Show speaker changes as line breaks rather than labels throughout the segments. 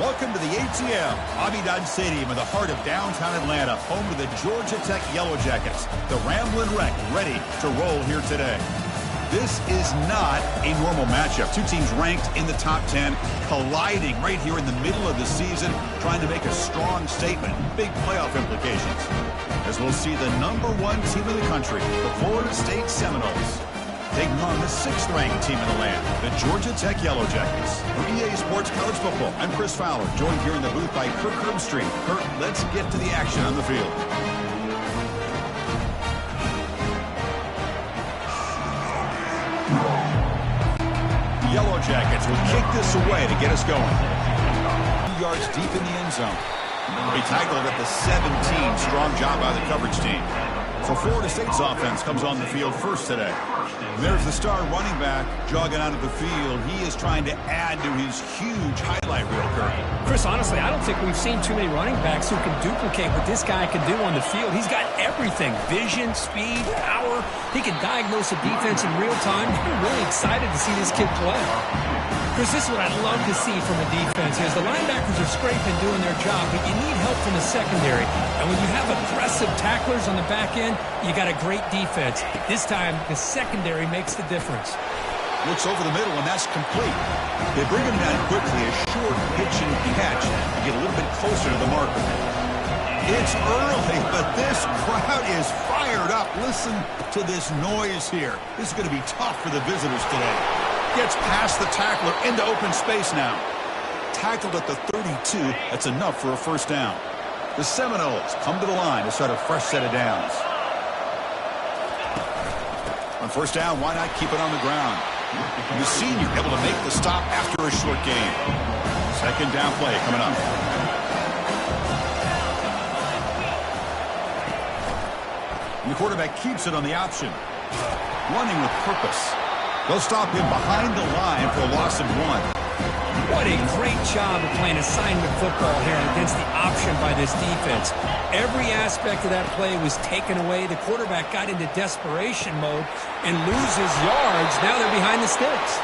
Welcome to the ATL Abidjan Stadium in the heart of downtown Atlanta, home to the Georgia Tech Yellow Jackets. The Ramblin' Wreck ready to roll here today. This is not a normal matchup. Two teams ranked in the top 10, colliding right here in the middle of the season, trying to make a strong statement. Big playoff implications. As we'll see the #1 team in the country, the Florida State Seminoles, taking on the 6th-ranked team in the land, the Georgia Tech Yellow Jackets. For EA Sports College Football, I'm Chris Fowler, joined here in the booth by Kirk Herbstreit. Kirk, let's get to the action on the field. The Yellow Jackets will kick this away to get us going. 2 yards deep in the end zone. They'll be tackled at the 17. Strong job by the coverage team. So Florida State's offense comes on the field first today. And there's the star running back jogging out of the field. He is trying to add to his huge highlight reel, Kirk.
Chris, honestly, I don't think we've seen too many running backs who can duplicate what this guy can do on the field. He's got everything: vision, speed, power. He can diagnose a defense in real time. I'm really excited to see this kid play. Chris, this is what I'd love to see from a defense. As the linebackers are scraping, doing their job, but you need help from the secondary. And when you have aggressive tacklers on the back end, you got a great defense. This time, the secondary makes the difference.
Looks over the middle, and that's complete. They bring him down quickly, a short pitch and catch to get a little bit closer to the marker. It's early, but this crowd is fired up. Listen to this noise here. This is going to be tough for the visitors today. Gets past the tackler into open space now. Tackled at the 32. That's enough for a first down. The Seminoles come to the line to start a fresh set of downs. On first down, why not keep it on the ground? The senior able to make the stop after a short gain. Second down play coming up. And the quarterback keeps it on the option. Running with purpose. They'll stop him behind the line for a loss of 1.
What a great job of playing assignment football here against the option by this defense. Every aspect of that play was taken away. The quarterback got into desperation mode and loses yards. Now they're behind the sticks.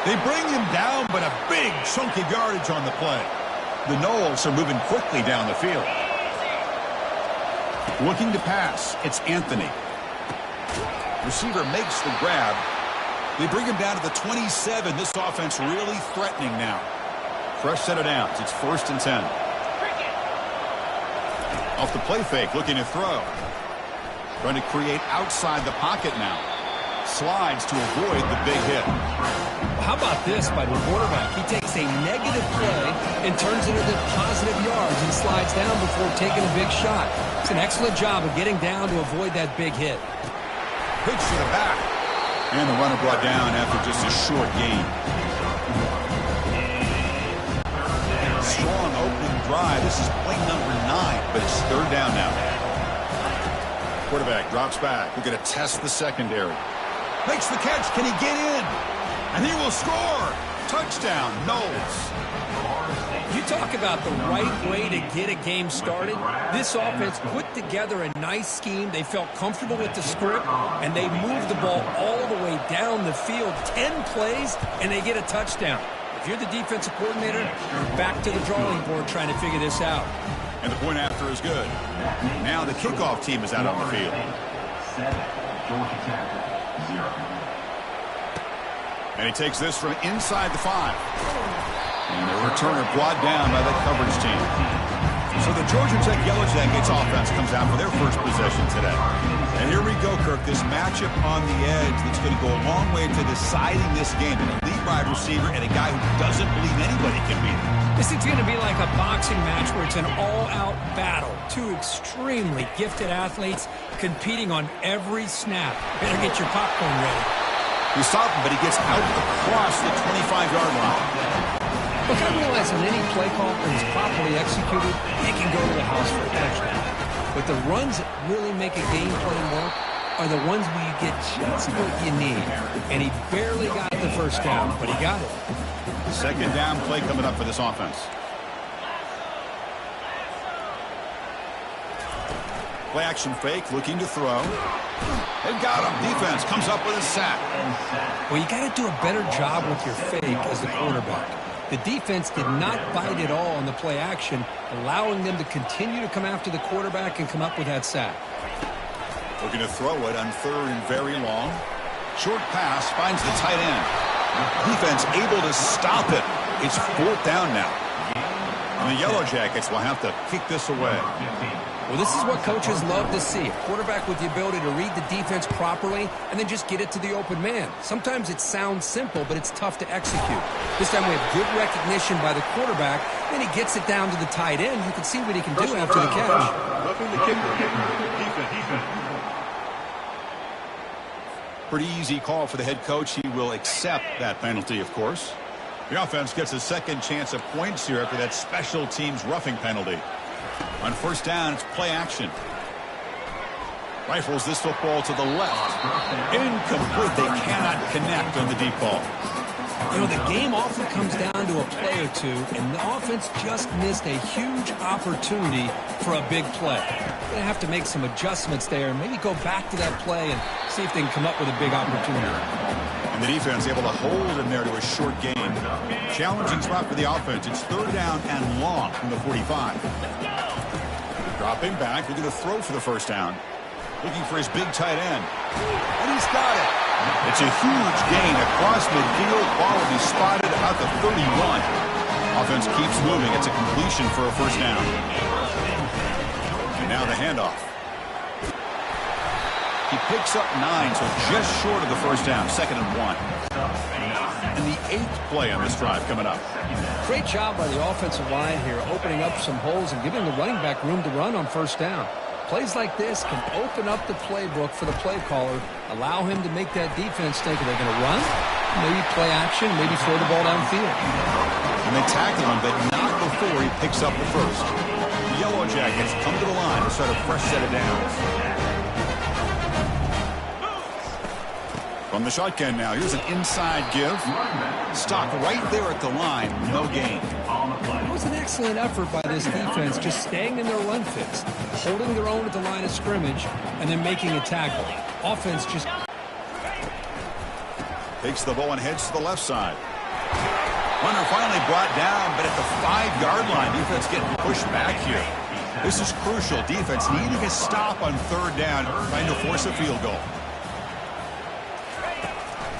They bring him down, but a big chunk of yardage on the play. The Noles are moving quickly down the field. Looking to pass, it's Anthony. Receiver makes the grab. They bring him down to the 27. This offense really threatening now. Fresh set of downs. It's 1st and 10. Off the play fake, looking to throw. Trying to create outside the pocket now. Slides to avoid the big hit.
Well, how about this by the quarterback? He takes a negative play and turns it into positive yards and slides down before taking a big shot. It's an excellent job of getting down to avoid that big hit.
Pitch to the back. And the runner brought down after just a short gain. Strong opening drive. This is play number 9, but it's 3rd down now. Quarterback drops back. We're going to test the secondary. Makes the catch. Can he get in? And he will score. Touchdown, Noles.
You talk about the right way to get a game started. This offense put together a nice scheme. They felt comfortable with the script, and they moved the ball all the way down the field. 10 plays, and they get a touchdown. If you're the defensive coordinator, you're back to the drawing board trying to figure this out.
And the point after is good. Now the kickoff team is out on the field. And he takes this from inside the 5. And the returner brought down by the coverage team. So the Georgia Tech Yellow Jackets offense comes out for their first possession today. And here we go, Kirk. This matchup on the edge that's going to go a long way to deciding this game. An elite wide receiver and a guy who doesn't believe anybody can beat him.
This is going to be like a boxing match where it's an all-out battle. Two extremely gifted athletes competing on every snap. Better get your popcorn ready.
We stop him, but he gets out across the 25-yard line.
Look, I realize on any play call that is properly executed, they can go to the house for a touchdown. But the runs that really make a game plan work are the ones where you get just what you need. And he barely got the first down, but he got it.
Second down play coming up for this offense. Play action fake, looking to throw. And got him. Defense comes up with a sack.
Well, you got to do a better job with your fake as the quarterback. The defense did not bite at all on the play action, allowing them to continue to come after the quarterback and come up with that sack.
Looking to throw it on 3rd and very long. Short pass finds the tight end. Defense able to stop it. It's 4th down now. And the Yellow Jackets will have to kick this away.
Well, this is what coaches love to see. A quarterback with the ability to read the defense properly and then just get it to the open man. Sometimes it sounds simple, but it's tough to execute. This time we have good recognition by the quarterback. Then he gets it down to the tight end. You can see what he can do after the catch.
Pretty easy call for the head coach. He will accept that penalty, of course. The offense gets a second chance of points here after that special teams roughing penalty. On 1st down, it's play action. Rifles this football to the left. Incomplete. They cannot connect on the deep ball.
You know, the game often comes down to a play or two, and the offense just missed a huge opportunity for a big play. They're going to have to make some adjustments there and maybe go back to that play and see if they can come up with a big opportunity.
And the defense able to hold him there to a short gain. Challenging spot for the offense. It's 3rd down and long from the 45. Dropping back, looking to throw for the 1st down. Looking for his big tight end. And he's got it. It's a huge gain across midfield. Ball will be spotted about the 31. Offense keeps moving. It's a completion for a 1st down. And now the handoff. He picks up 9, so just short of the 1st down. 2nd and 1. And the 8th play on this drive coming up.
Great job by the offensive line here, opening up some holes and giving the running back room to run on 1st down. Plays like this can open up the playbook for the play caller, allow him to make that defense think, are they going to run? Maybe play action, maybe throw the ball downfield.
And they tackle him, but not before he picks up the 1st. The Yellow Jackets come to the line to start a fresh set of downs. From the shotgun now, here's an inside give. Stopped right there at the line, no gain.
It was an excellent effort by this defense, just staying in their run fits, holding their own at the line of scrimmage, and then making a tackle. Offense just
takes the ball and heads to the left side. Runner finally brought down, but at the 5-yard line, defense getting pushed back here. This is crucial. Defense needing a stop on 3rd down, trying to force a field goal.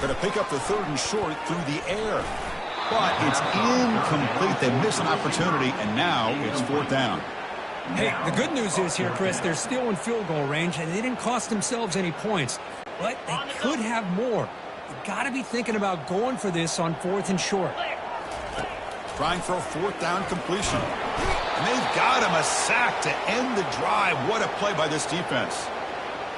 Going to pick up the 3rd and short through the air. But it's incomplete. They miss an opportunity, and now it's 4th down.
Hey, the good news is here, Chris, they're still in field goal range, and they didn't cost themselves any points. But they could have more. You've got to be thinking about going for this on 4th and short.
Trying for a 4th down completion. And they've got him a sack to end the drive. What a play by this defense.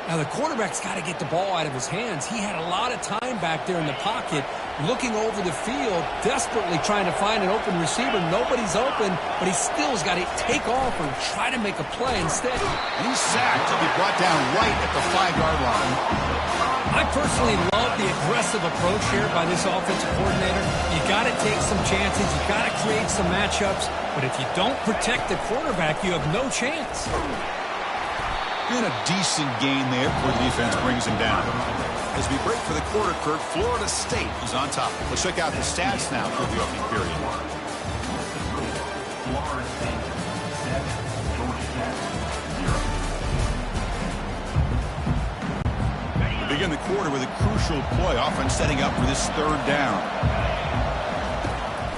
Now, the quarterback's got to get the ball out of his hands. He had a lot of time back there in the pocket, looking over the field, desperately trying to find an open receiver. Nobody's open, but he still's got to take off or try to make a play instead.
And he's sacked. He'll be brought down right at the 5-yard line.
I personally love the aggressive approach here by this offensive coordinator. You got to take some chances. You got to create some matchups. But if you don't protect the quarterback, you have no chance.
And a decent gain there before the defense brings him down. As we break for the quarter, Kurt, Florida State is on top. Let's check out the stats now for the opening period.
Florida State 7, Georgia Tech 0.
We begin the quarter with a crucial play, offense setting up for this 3rd down.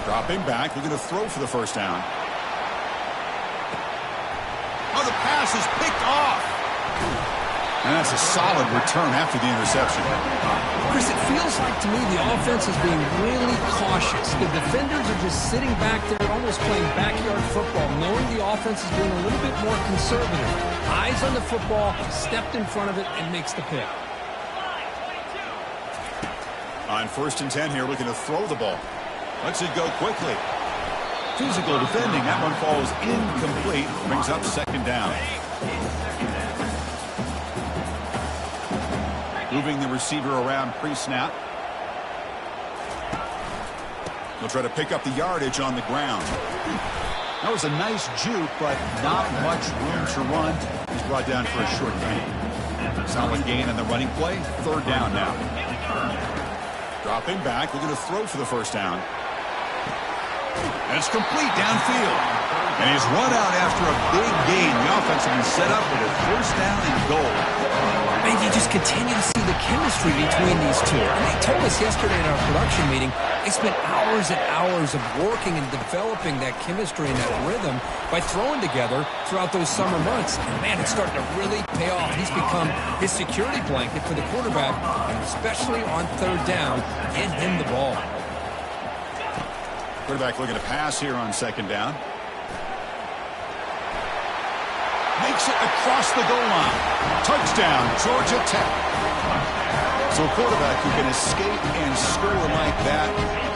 Dropping back, looking to throw for the 1st down. Oh, the pass is picked off. And that's a solid return after the interception.
Chris, it feels like to me the offense is being really cautious. The defenders are just sitting back there almost playing backyard football, knowing the offense is being a little bit more conservative. Eyes on the football, stepped in front of it, and makes the pick.
On 1st and 10 here, looking to throw the ball. Lets it go quickly. Physical defending. That one falls incomplete. Brings up 2nd down. Moving the receiver around pre-snap. He'll try to pick up the yardage on the ground. That was a nice juke, but not much room to run. He's brought down for a short gain. Solid gain on the running play. 3rd down now. Dropping back. We're going to throw for the 1st down. And it's complete downfield. And he's run out after a big gain. The offense has been set up with a first down and goal.
And you just continue to see the chemistry between these two. And they told us yesterday in our production meeting, they spent hours and hours of working and developing that chemistry and that rhythm by throwing together throughout those summer months. And, man, it's starting to really pay off. He's become his security blanket for the quarterback, and especially on third down, get him the ball.
Quarterback looking to pass here on second down. Makes it across the goal line. Touchdown, Georgia Tech. So a quarterback who can escape and score like that,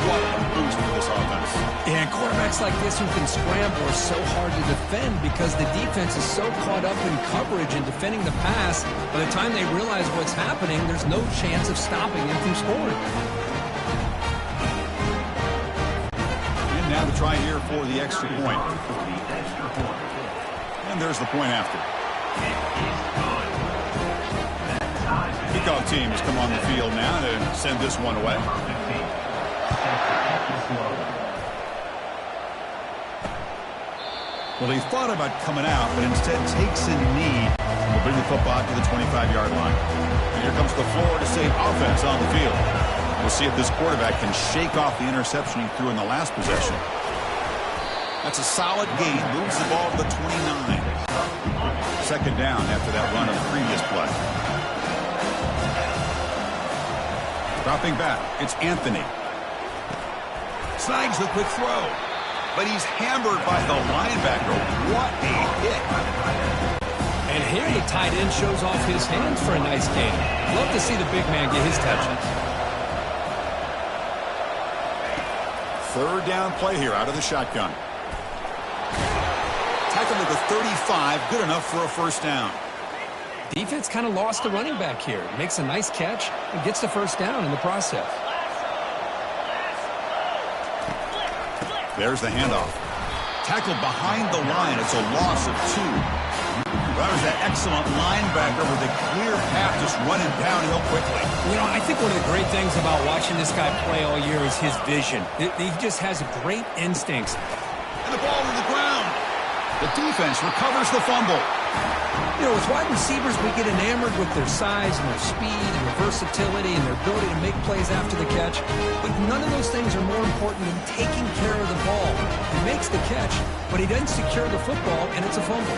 what a boost for this offense.
And quarterbacks like this who can scramble are so hard to defend because the defense is so caught up in coverage and defending the pass. By the time they realize what's happening, there's no chance of stopping them from scoring.
And now to try here for the extra point. And there's the point after. Kickoff team has come on the field now to send this one away. Well, he thought about coming out, but instead takes a knee. Will bring the football to the 25-yard line. And here comes the Florida State offense on the field. We'll see if this quarterback can shake off the interception he threw in the last possession. That's a solid gain. Moves the ball to the 29. Second down after that run on the previous play. Dropping back, it's Anthony. Snags the quick throw. But he's hammered by the linebacker. What a hit.
And here the tight end shows off his hands for a nice gain. Love to see the big man get his touches.
Third down play here out of the shotgun. Tackled at the 35, good enough for a first down.
Defense kind of lost the running back here. Makes a nice catch and gets the first down in the process.
There's the handoff. Tackled behind the line. It's a loss of 2. That was that excellent linebacker with a clear path just running downhill quickly.
You know, I think one of the great things about watching this guy play all year is his vision. He just has great instincts.
And the ball to the ground. The defense recovers the fumble.
You know, with wide receivers, we get enamored with their size and their speed and their versatility and their ability to make plays after the catch. But none of those things are more important than taking care of the ball. He makes the catch, but he doesn't secure the football, and it's a fumble.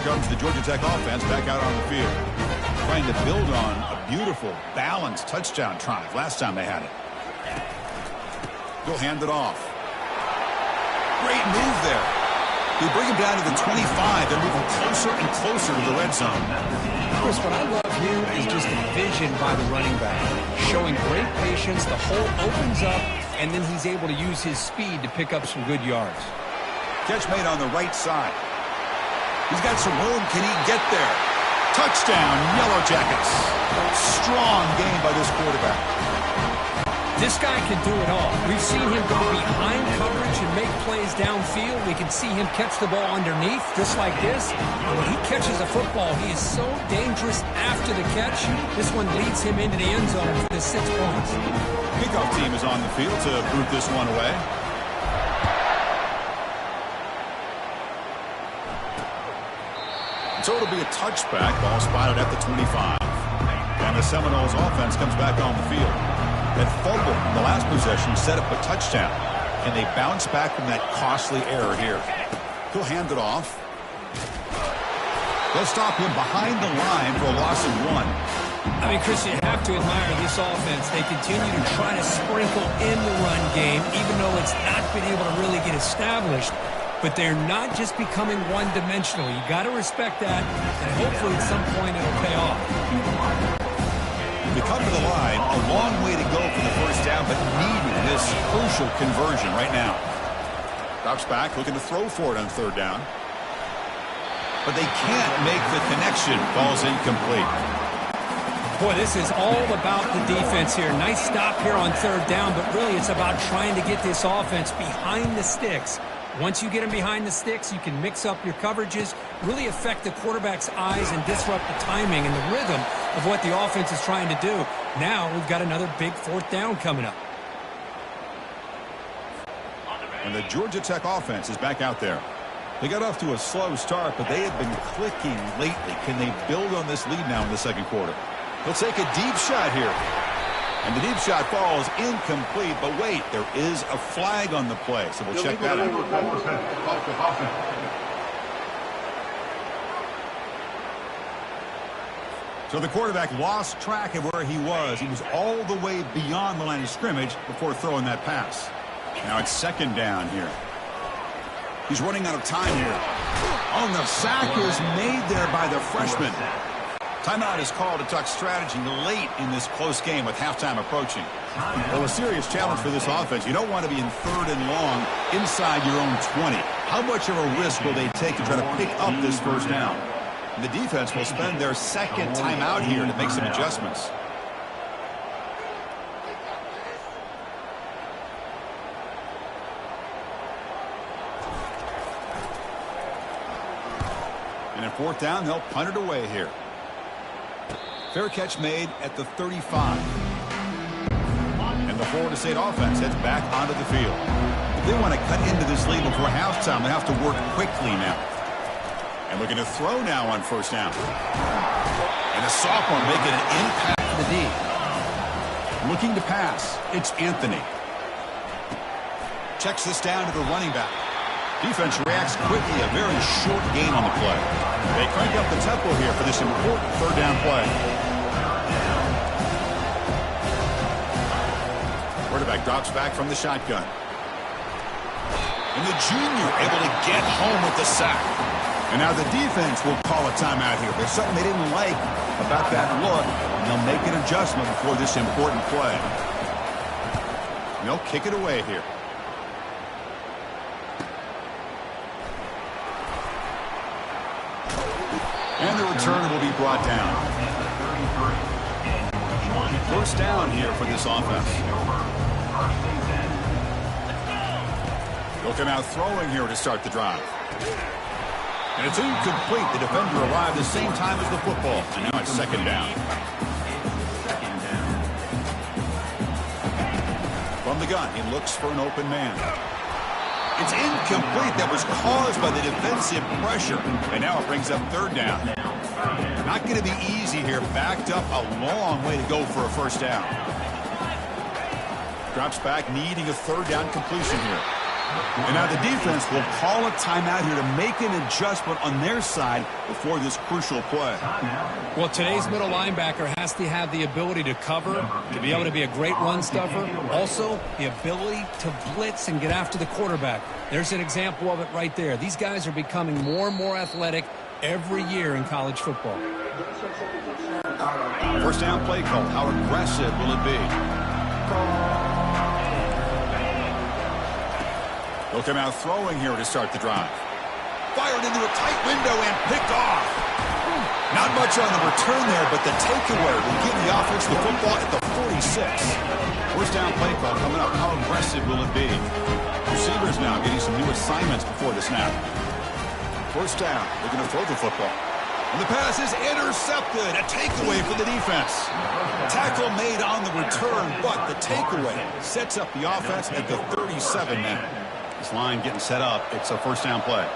Comes the Georgia Tech offense back out on the field. Trying to build on a beautiful, balanced touchdown drive last time they had it. They'll hand it off. Great move there. They bring him down to the 25. They're moving closer and closer to the red zone.
Chris, what I love here is just the vision by the running back. Showing great patience. The hole opens up, and then he's able to use his speed to pick up some good yards.
Catch made on the right side. He's got some room. Can he get there? Touchdown, Yellow Jackets. Strong game by this quarterback.
This guy can do it all. We've seen him go behind coverage and make plays downfield. We can see him catch the ball underneath, just like this. And when he catches a football, he is so dangerous after the catch. This one leads him into the end zone for the 6 points.
Kickoff team is on the field to boot this one away. So it'll be a touchback. Ball spotted at the 25. And the Seminoles offense comes back on the field. That fumble in the last possession set up a touchdown. And they bounce back from that costly error here. He'll hand it off. They'll stop him behind the line for a loss of 1.
I mean, Chris, you have to admire this offense. They continue to try to sprinkle in the run game, even though it's not been able to really get established. But they're not just becoming one-dimensional. You got to respect that, and hopefully at some point it'll pay off.
They come to the line, a long way to go for the first down, but needing this crucial conversion right now. Drops back, looking to throw for it on third down. But they can't make the connection. Ball's incomplete.
Boy, this is all about the defense here. Nice stop here on third down, but really it's about trying to get this offense behind the sticks. Once you get them behind the sticks, you can mix up your coverages, really affect the quarterback's eyes and disrupt the timing and the rhythm of what the offense is trying to do. Now we've got another big fourth down coming up.
And the Georgia Tech offense is back out there. They got off to a slow start, but they have been clicking lately. Can they build on this lead now in the second quarter? They'll take a deep shot here. And the deep shot falls incomplete, but wait, there is a flag on the play, so we'll check that out. So the quarterback lost track of where he was. He was all the way beyond the line of scrimmage before throwing that pass. Now it's second down here. He's running out of time here. Oh, and the sack is made there by the freshman. Timeout is called to talk strategy late in this close game with halftime approaching. Well, a serious challenge for this offense. You don't want to be in third and long inside your own 20. How much of a risk will they take to try to pick up this first down? And the defense will spend their second timeout here to make some adjustments. And in fourth down, they'll punt it away here. Fair catch made at the 35. And the Florida State offense heads back onto the field. If they want to cut into this lead before halftime, they have to work quickly now. And looking to throw now on first down. And the sophomore making an impact for the D. Looking to pass. It's Anthony. Checks this down to the running back. Defense reacts quickly. A very short gain on the play. They crank up the tempo here for this important third down play. Quarterback drops back from the shotgun. And the junior able to get home with the sack. And now the defense will call a timeout here. There's something they didn't like about that look, and they'll make an adjustment before this important play. And they'll kick it away here. And the return will be brought down. First down here for this offense. They'll come out throwing here to start the drive. And it's incomplete. The defender arrived the same time as the football. And now it's second down. From the gun, he looks for an open man. It's incomplete. That was caused by the defensive pressure. And now it brings up third down. Not going to be easy here. Backed up a long way to go for a first down. Drops back, needing a third down completion here. And now the defense will call a timeout here to make an adjustment on their side before this crucial play.
Well, today's middle linebacker has to have the ability to cover, to be able to be a great run stuffer. Also, the ability to blitz and get after the quarterback. There's an example of it right there. These guys are becoming more and more athletic every year in college football.
First down play call. How aggressive will it be? They'll come out throwing here to start the drive. Fired into a tight window and picked off. Not much on the return there, but the takeaway will give the offense the football at the 46. First down play call coming up. How aggressive will it be? Receivers now getting some new assignments before the snap. First down. They're going to throw the football. And the pass is intercepted. A takeaway for the defense. Tackle made on the return, but the takeaway sets up the offense at the 37 now. This line getting set up. It's a first down play.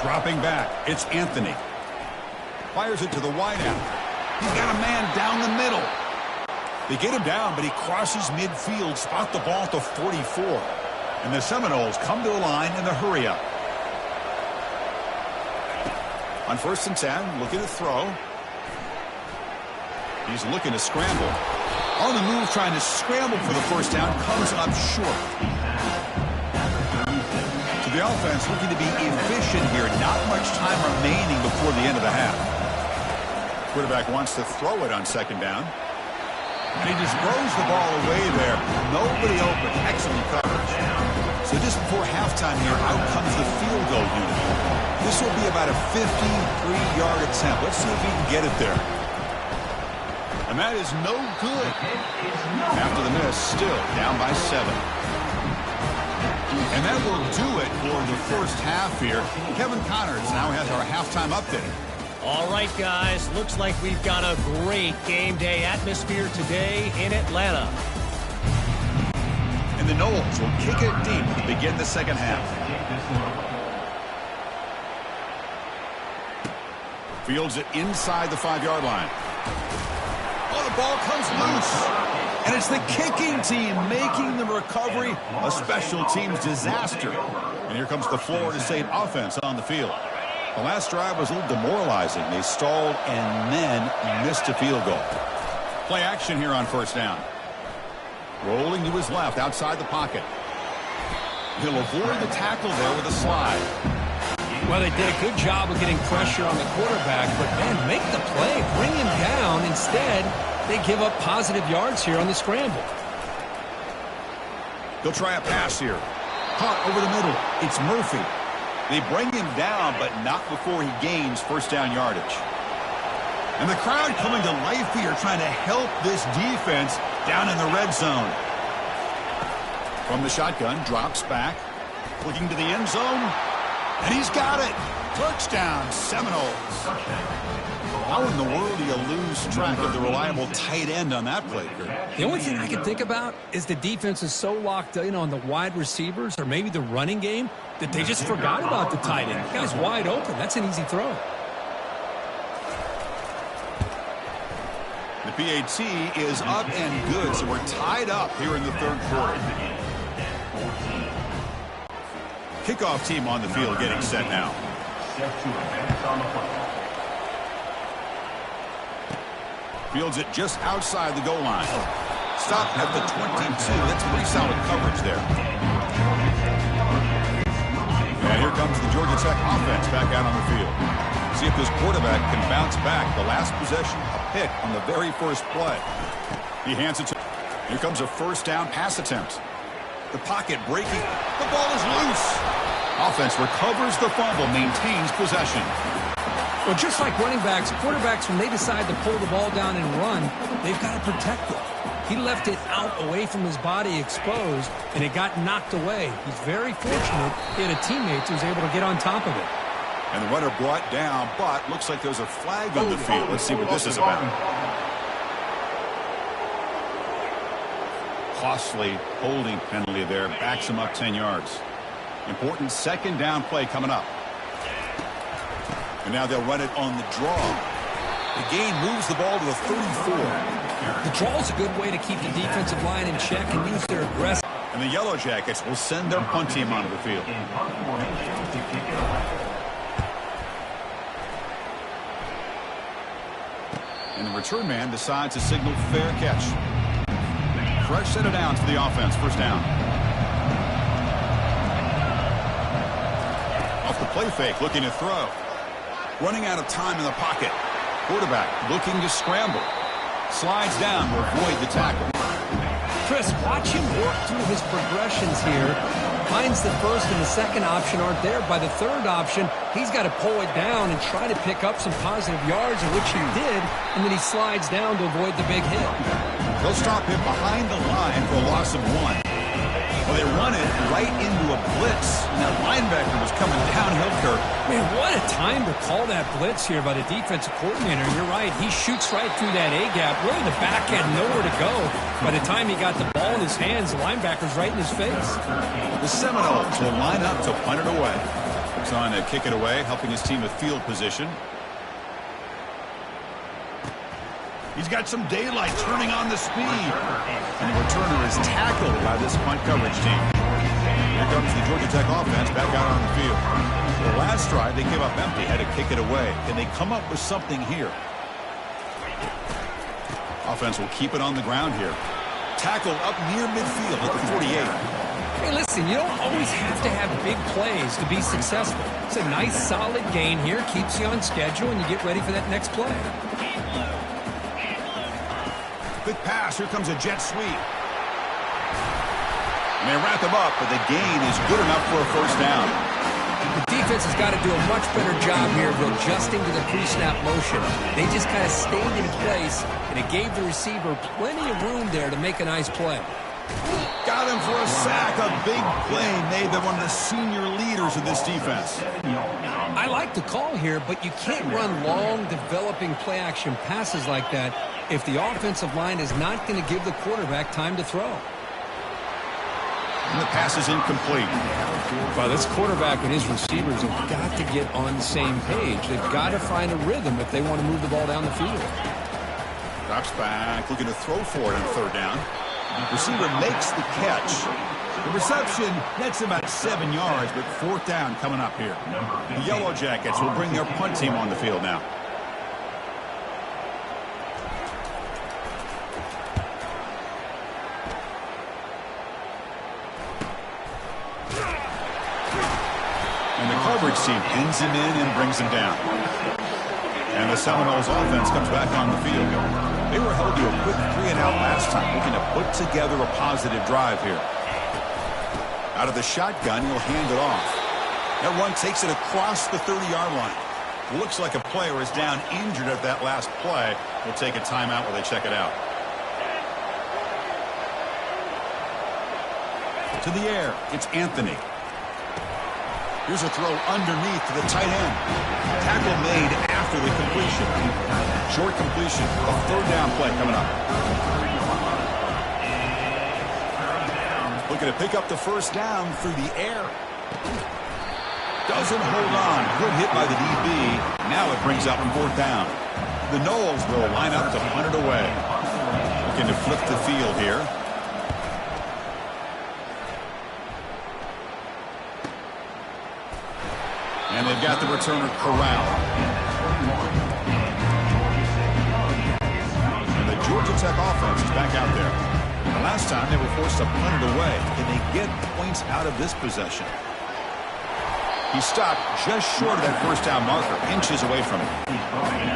Dropping back. It's Anthony. Fires it to the wideout. He's got a man down the middle. They get him down, but he crosses midfield. Spot the ball at the 44. And the Seminoles come to the line in the hurry up. On first and 10, looking to throw. He's looking to scramble. On the move, trying to scramble for the first down, comes up short. So the offense looking to be efficient here. Not much time remaining before the end of the half. Quarterback wants to throw it on second down. And he just throws the ball away there. Nobody open. Excellent coverage. So just before halftime here, out comes the field goal unit. This will be about a 53-yard attempt. Let's see if he can get it there. And that is no good. After the miss, still down by 7. And that will do it for the first half here. Kevin Connors now has our halftime update.
All right, guys. Looks like we've got a great game day atmosphere today in Atlanta.
And the Noles will kick it deep to begin the second half. Fields it inside the 5-yard line. Oh, the ball comes loose. And it's the kicking team making the recovery a special teams disaster. And here comes the Florida State offense on the field. The last drive was a little demoralizing. They stalled and then missed a field goal. Play action here on first down. Rolling to his left outside the pocket. He'll avoid the tackle there with a slide.
Well, they did a good job of getting pressure on the quarterback, but, man, make the play. Bring him down. Instead, they give up positive yards here on the scramble.
They'll try a pass here. Caught over the middle. It's Murphy. They bring him down, but not before he gains first down yardage. And the crowd coming to life here, trying to help this defense down in the red zone. From the shotgun, drops back. Looking to the end zone. And he's got it. Touchdown, Seminoles. How in the world do you lose track of the reliable tight end on that play, Kurt?
The only thing I can think about is the defense is so locked in on the wide receivers or maybe the running game that they just forgot about the tight end. The guy's wide open. That's an easy throw.
The PAT is up and good, so we're tied up here in the third quarter. Kickoff team on the field getting set now. Fields it just outside the goal line. Stop at the 22. That's pretty solid coverage there. And here comes the Georgia Tech offense back out on the field. See if this quarterback can bounce back. The last possession, a pick on the very first play. He hands it to... Here comes a first down pass attempt. The pocket breaking. The ball is loose. Offense recovers the fumble, maintains possession.
Well, just like running backs, quarterbacks, when they decide to pull the ball down and run, they've got to protect it. He left it out away from his body exposed, and it got knocked away. He's very fortunate he had a teammate who was able to get on top of it.
And the runner brought down, but looks like there's a flag on the field. Let's see what this is about. Costly holding penalty there. Backs him up 10 yards. Important second down play coming up. And now they'll run it on the draw. The gain moves the ball to the 34.
The draw is a good way to keep the defensive line in check and use their aggressive.
And the Yellow Jackets will send their punt team onto the field. And the return man decides to signal fair catch. Fresh set of downs for the offense. First down. Off the play fake, looking to throw. Running out of time in the pocket. Quarterback looking to scramble. Slides down to avoid the tackle.
Chris, watch him work through his progressions here. Finds the first and the second option aren't there. By the third option, he's got to pull it down and try to pick up some positive yards, which he did, and then he slides down to avoid the big hit.
They'll stop him behind the line for a loss of 1. Well, they run it right into a blitz, and that linebacker was coming downhill, Kirk.
Man, what a time to call that blitz here by the defensive coordinator. You're right. He shoots right through that A-gap. Really, the back had nowhere to go. By the time he got the ball in his hands, the linebacker's right in his face.
The Seminoles will line up to punt it away. He's on to kick it away, helping his team with field position. He's got some daylight turning on the speed. And the returner is tackled by this punt coverage team. Here comes the Georgia Tech offense back out on the field. The last drive, they gave up empty, had to kick it away. Can they come up with something here? Offense will keep it on the ground here. Tackled up near midfield at the 48.
Hey, listen, you don't always have to have big plays to be successful. It's a nice, solid gain here. Keeps you on schedule, and you get ready for that next play.
Quick pass. Here comes a jet sweep. And they wrap him up, but the gain is good enough for a first down.
The defense has got to do a much better job here of adjusting to the pre-snap motion. They just kind of stayed in place, and it gave the receiver plenty of room there to make a nice play.
Got him for a sack. A big play made them one of the senior leaders of this defense.
I like the call here, but you can't run long, developing play-action passes like that if the offensive line is not going to give the quarterback time to throw.
And the pass is incomplete.
Well, this quarterback and his receivers have got to get on the same page. They've got to find a rhythm if they want to move the ball down the field.
Drops back, looking to throw for it on third down. Receiver makes the catch. The reception nets about 7 yards, but fourth down coming up here. The Yellow Jackets will bring their punt team on the field now. And the coverage team pins him in and brings him down. And the Seminoles offense comes back on the field. They were held to a quick 3-and-out last time, looking to put together a positive drive here. Out of the shotgun, he'll hand it off. That run takes it across the 30-yard line. Looks like a player is down injured at that last play. We'll take a timeout while they check it out. To the air, it's Anthony. Here's a throw underneath to the tight end. Tackle made after the completion. Short completion. A third down play coming up. Looking to pick up the first down through the air. Doesn't hold on. Good hit by the DB. Now it brings up fourth down. The Noles will line up to punt it away. Looking to flip the field here. And they've got the returner corralled. And the Georgia Tech offense is back out there. The last time they were forced to punt it away. Can they get points out of this possession? He stopped just short of that first down marker, inches away from it.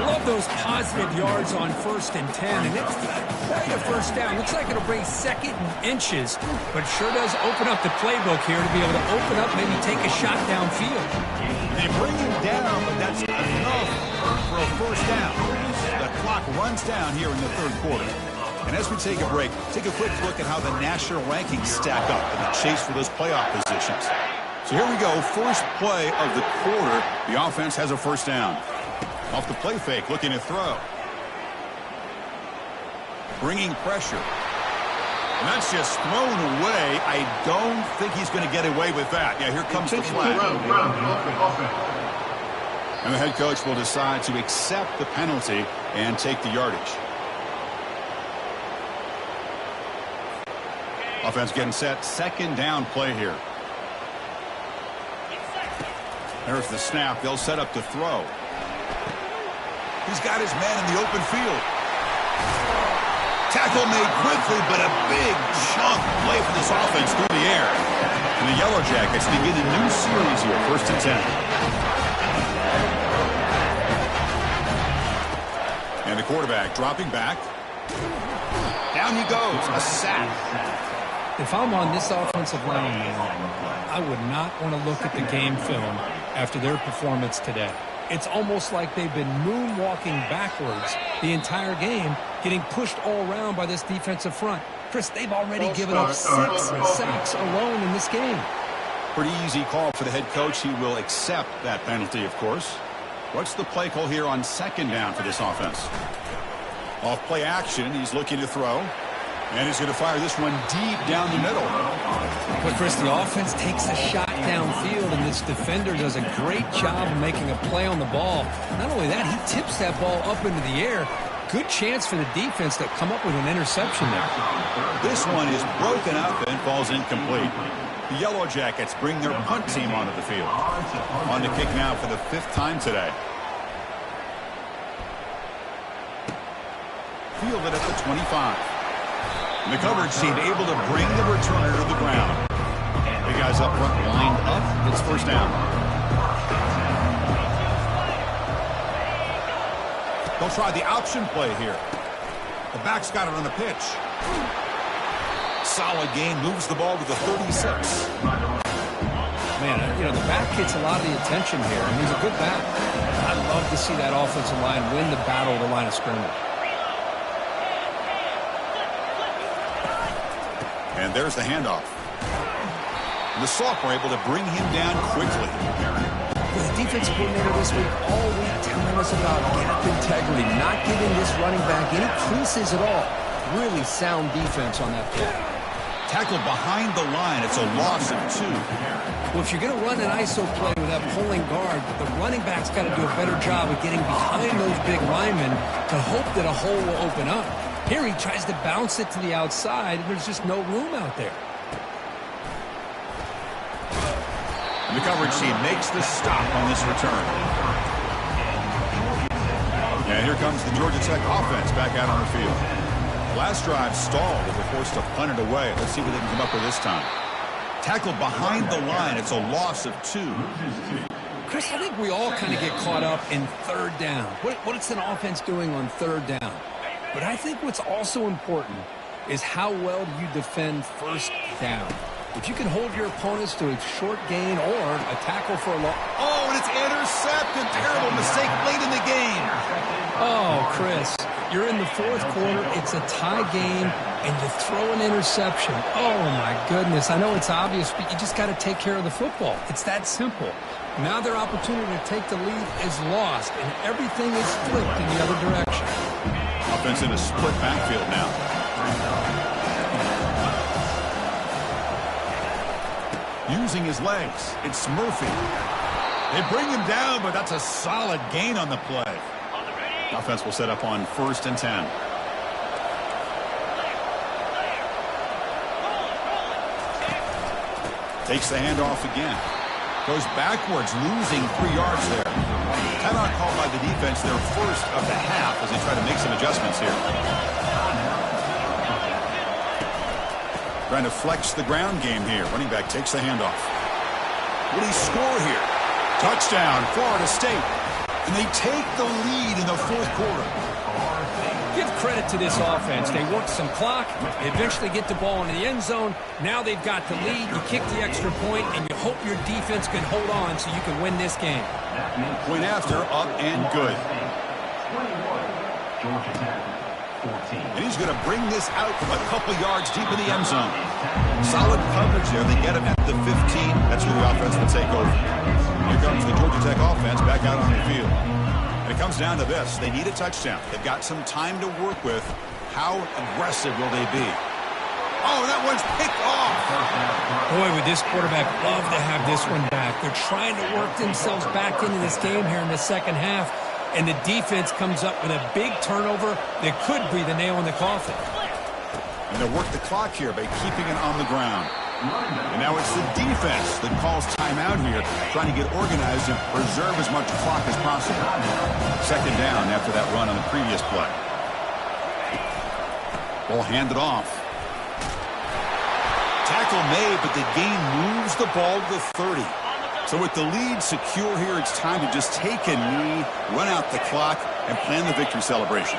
Love those positive yards on 1st and 10, and it's a first down. Looks like it'll bring second and inches, but sure does open up the playbook here to be able to open up, maybe take a shot downfield.
They bring him down, but that's enough for a first down. The clock runs down here in the third quarter. And as we take a break, take a quick look at how the national rankings stack up in the chase for those playoff positions. So here we go, first play of the quarter. The offense has a first down. Off the play fake, looking to throw. Bringing pressure. And that's just thrown away. I don't think he's going to get away with that. Yeah, here comes the flag. And the head coach will decide to accept the penalty and take the yardage. Offense getting set, second down play here. There's the snap. They'll set up to throw. He's got his man in the open field. Tackle made quickly, but a big chunk play for this offense through the air. And the Yellow Jackets begin a new series here, 1st and 10. And the quarterback dropping back. Down he goes, a sack.
If I'm on this offensive line, I would not want to look at the game film after their performance today. It's almost like they've been moonwalking backwards the entire game, getting pushed all around by this defensive front. Chris, they've already given up 6 sacks alone in this game.
Pretty easy call for the head coach. He will accept that penalty, of course. What's the play call here on second down for this offense? Off play action, he's looking to throw. And he's going to fire this one deep down the middle.
But, Chris, the offense takes a shot downfield, and this defender does a great job of making a play on the ball. Not only that, he tips that ball up into the air. Good chance for the defense to come up with an interception there.
This one is broken up and falls incomplete. The Yellow Jackets bring their punt team onto the field. On the kick now for the 5th time today. Fielded at the 25. And the coverage team able to bring the returner to the ground. The guys up front lined up. It's first down. They'll try the option play here. The back's got it on the pitch. Solid gain, moves the ball to the 36.
Man, the back gets a lot of the attention here, and he's a good back. I'd love to see that offensive line win the battle at the line of scrimmage.
And there's the handoff. And the Sophomore able to bring him down quickly.
The defense coordinator this week all week telling us about gap integrity, not giving this running back any creases at all. Really sound defense on that play.
Tackled behind the line. It's a loss of 2.
Well, if you're going to run an ISO play with that pulling guard, the running back's got to do a better job of getting behind those big linemen to hope that a hole will open up. Here he tries to bounce it to the outside, and there's just no room out there.
And the coverage team makes the stop on this return. And here comes the Georgia Tech offense back out on the field. Last drive stalled. They were forced to punt it away. Let's see what they can come up with this time. Tackled behind the line. It's a loss of 2.
Chris, I think we all kind of get caught up in third down. What is an offense doing on third down? But I think what's also important is how well do you defend first down. If you can hold your opponents to a short gain or a tackle for a long...
Oh, and it's intercepted. Terrible mistake late in the game.
Oh, Chris, you're in the fourth quarter. It's a tie game, and you throw an interception. Oh, my goodness. I know it's obvious, but you just got to take care of the football. It's that simple. Now their opportunity to take the lead is lost, and everything is flipped in the other direction.
Offense in a split backfield now. Using his legs, it's Murphy. They bring him down, but that's a solid gain on the play. Offense will set up on 1st and 10. Takes the handoff again. Goes backwards, losing 3 yards there. Timeout called by the defense, their first of the half as they try to make some adjustments here. Trying to flex the ground game here. Running back takes the handoff. Will he score here? Touchdown, Florida State. And they take the lead in the fourth quarter.
Give credit to this offense. They work some clock. They eventually get the ball into the end zone. Now they've got the lead. You kick the extra point, and you hope your defense can hold on so you can win this game.
Point after, up and good. And he's going to bring this out from a couple yards deep in the end zone. Solid coverage there. They get him at the 15. That's where the offense will take over. Here comes the Georgia Tech offense back out on the field. And it comes down to this. They need a touchdown. They've got some time to work with. How aggressive will they be? Oh, that one's picked off.
Boy, would this quarterback love to have this one back. They're trying to work themselves back into this game here in the second half. And the defense comes up with a big turnover that could be the nail in the coffin.
And they'll work the clock here by keeping it on the ground. And now it's the defense that calls timeout here, trying to get organized and preserve as much clock as possible. Second down after that run on the previous play. Ball handed off. Tackle made, but the gain moves the ball to the 30. So with the lead secure here, it's time to just take a knee, run out the clock, and plan the victory celebration.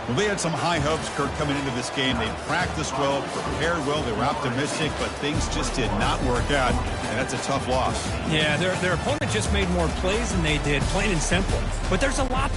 Well, they had some high hopes, Kirk, coming into this game. They practiced well, prepared well, they were optimistic, but things just did not work out, and that's a tough loss.
Yeah, their opponent just made more plays than they did, plain and simple. But there's a lot